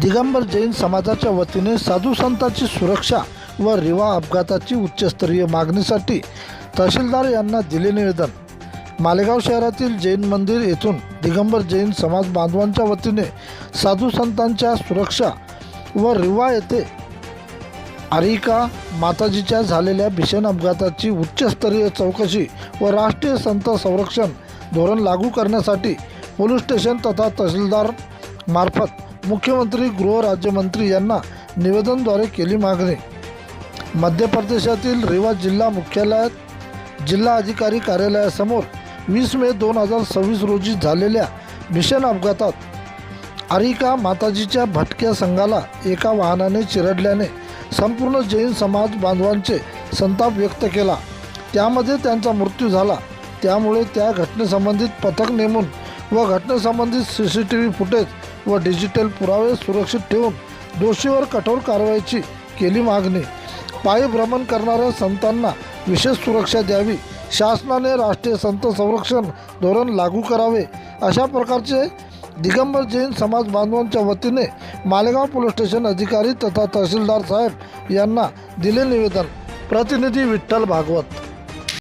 दिगंबर जैन समाजाच्या वतीने साधू संतांची सुरक्षा व रिवा अपघाताची उच्चस्तरीय मागणीसाठी तहसीलदार यांना दिले निवेदन। मालेगाव शहरातील जैन मंदिर येथून दिगंबर जैन समाज बांधवांच्या वतीने साधू संतांच्या सुरक्षा व रिवा येथे आरिका माताजीच्या झालेल्या भीषण अपघाताची उच्चस्तरीय चौकशी व राष्ट्रीय संत संरक्षण धोरण लागू करण्यासाठी पोलीस स्टेशन तथा तहसीलदार मार्फत मुख्यमंत्री गृह राज्यमंत्री यांना निवेदनाद्वारे केली मागणी। मध्य प्रदेशातील रीवा जिल्हा मुख्यालयात जिल्हा अधिकारी कार्यालयासमोर 20 मे 2026 रोजी झालेल्या भीषण अपघातात आरिका माताजीच्या भटक्या संघाला एका वाहनाने चिरडल्याने संपूर्ण जैन समाज बांधवांचे संताप व्यक्त केला। त्यामध्ये त्यांचा मृत्यू झाला। त्यामुळे त्या घटनेसंबंधित पथक नेमून व घटनेसंबंधित CCTV फुटेज व डिजिटल पुरावे सुरक्षित ठेवून दोषीवर कठोर कारवाईची केली मागणी। पायी भ्रमण करणाऱ्या संतांना विशेष सुरक्षा द्यावी, शासनाने राष्ट्रीय संत संरक्षण धोरण लागू करावे, अशा प्रकारचे दिगंबर जैन समाज बांधवांच्या वतीने मालेगाव पोलीस स्टेशन अधिकारी तथा तहसीलदार साहेब यांना दिले निवेदन। प्रतिनिधी विठ्ठल भागवत।